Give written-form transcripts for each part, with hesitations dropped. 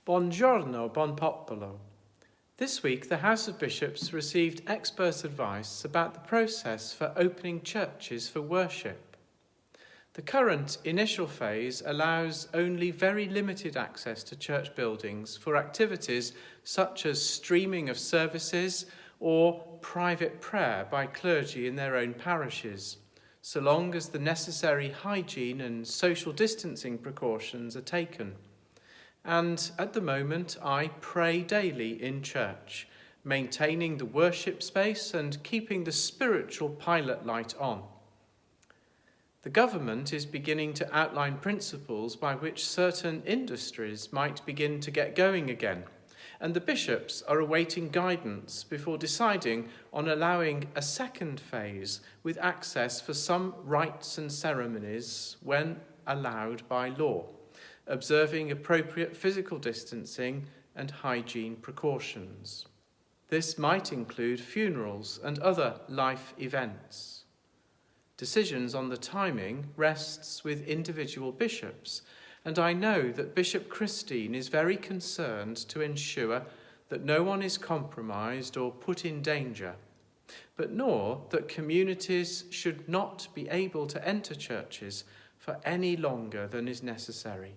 Buongiorno, buon popolo. This week, the House of Bishops received expert advice about the process for opening churches for worship. The current initial phase allows only very limited access to church buildings for activities such as streaming of services or private prayer by clergy in their own parishes, so long as the necessary hygiene and social distancing precautions are taken. And at the moment, I pray daily in church, maintaining the worship space and keeping the spiritual pilot light on. The government is beginning to outline principles by which certain industries might begin to get going again, and the bishops are awaiting guidance before deciding on allowing a second phase with access for some rites and ceremonies when allowed by law, observing appropriate physical distancing and hygiene precautions. This might include funerals and other life events. Decisions on the timing rests with individual bishops, and I know that Bishop Christine is very concerned to ensure that no one is compromised or put in danger, but nor that communities should not be able to enter churches for any longer than is necessary.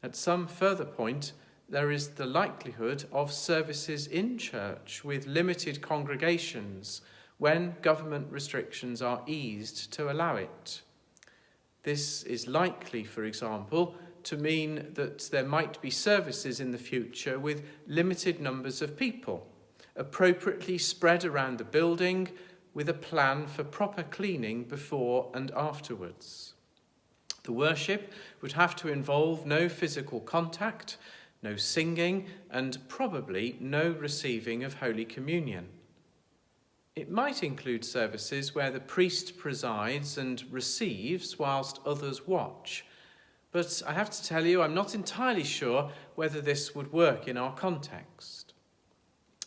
At some further point, there is the likelihood of services in church with limited congregations when government restrictions are eased to allow it. This is likely, for example, to mean that there might be services in the future with limited numbers of people, appropriately spread around the building with a plan for proper cleaning before and afterwards. The worship would have to involve no physical contact, no singing, and probably no receiving of Holy Communion. It might include services where the priest presides and receives whilst others watch, but I have to tell you, I'm not entirely sure whether this would work in our context.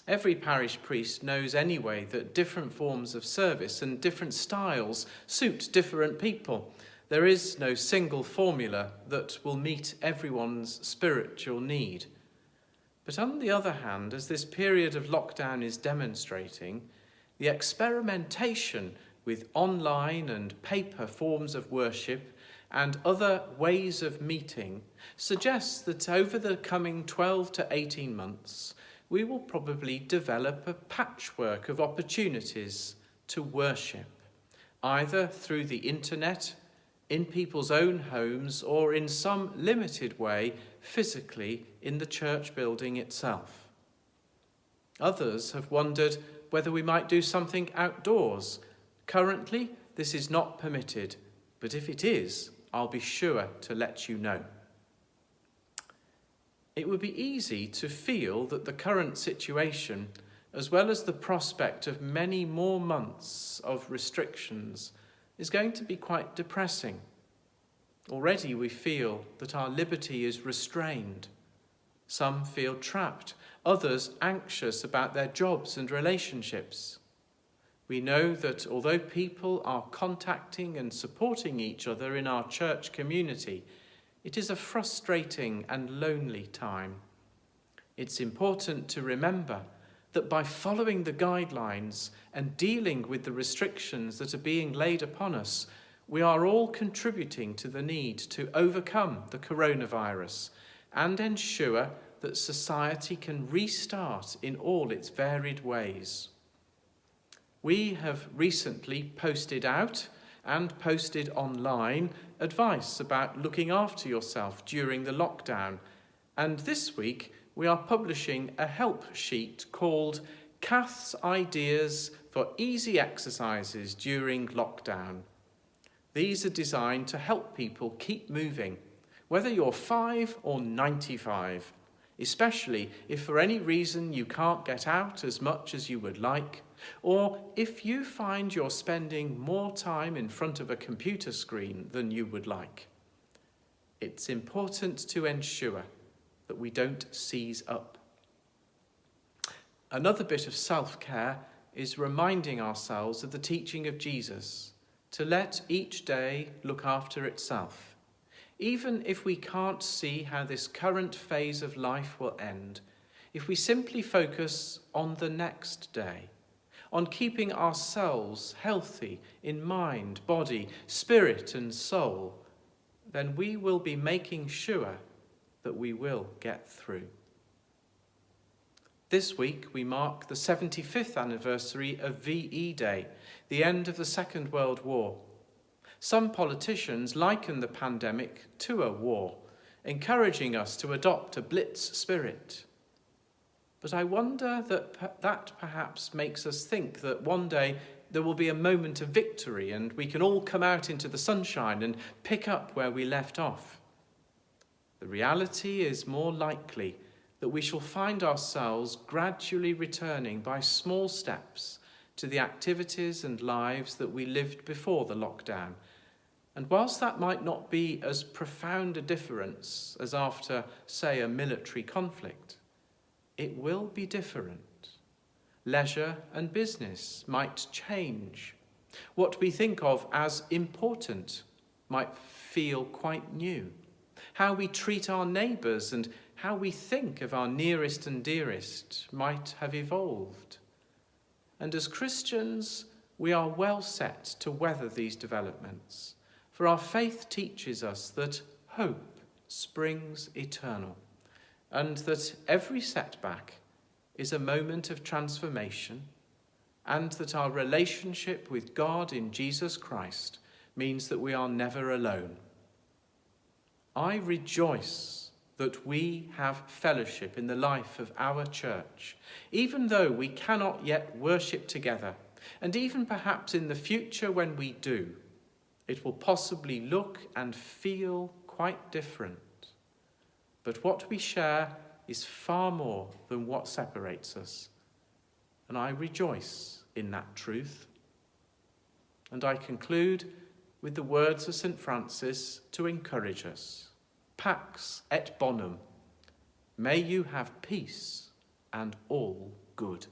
Every parish priest knows anyway that different forms of service and different styles suit different people. There is no single formula that will meet everyone's spiritual need. But on the other hand, as this period of lockdown is demonstrating, the experimentation with online and paper forms of worship and other ways of meeting suggests that over the coming 12 to 18 months, we will probably develop a patchwork of opportunities to worship, either through the internet, in people's own homes, or in some limited way physically in the church building itself. Others have wondered whether we might do something outdoors. Currently, this is not permitted, but if it is, I'll be sure to let you know. It would be easy to feel that the current situation, as well as the prospect of many more months of restrictions, is going to be quite depressing. Already we feel that our liberty is restrained. Some feel trapped, others anxious about their jobs and relationships. We know that although people are contacting and supporting each other in our church community, it is a frustrating and lonely time. It's important to remember that by following the guidelines and dealing with the restrictions that are being laid upon us, we are all contributing to the need to overcome the coronavirus and ensure that society can restart in all its varied ways. We have recently posted out and posted online advice about looking after yourself during the lockdown, and this week we are publishing a help sheet called Kath's Ideas for Easy Exercises During Lockdown. These are designed to help people keep moving, whether you're 5 or 95, especially if for any reason you can't get out as much as you would like, or if you find you're spending more time in front of a computer screen than you would like. It's important to ensure that we don't seize up. Another bit of self-care is reminding ourselves of the teaching of Jesus to let each day look after itself. Even if we can't see how this current phase of life will end, if we simply focus on the next day, on keeping ourselves healthy in mind, body, spirit, and soul, then we will be making sure that we will get through. This week we mark the 75th anniversary of VE Day, the end of the Second World War. Some politicians liken the pandemic to a war, encouraging us to adopt a blitz spirit. But I wonder that perhaps makes us think that one day there will be a moment of victory and we can all come out into the sunshine and pick up where we left off. The reality is more likely that we shall find ourselves gradually returning by small steps to the activities and lives that we lived before the lockdown. And whilst that might not be as profound a difference as after, say, a military conflict, it will be different. Leisure and business might change. What we think of as important might feel quite new. How we treat our neighbours and how we think of our nearest and dearest might have evolved. And as Christians, we are well set to weather these developments, for our faith teaches us that hope springs eternal, and that every setback is a moment of transformation, and that our relationship with God in Jesus Christ means that we are never alone. I rejoice that we have fellowship in the life of our church, even though we cannot yet worship together, and even perhaps in the future when we do, it will possibly look and feel quite different. But what we share is far more than what separates us, and I rejoice in that truth. And I conclude with the words of St. Francis to encourage us. Pax et bonum. May you have peace and all good.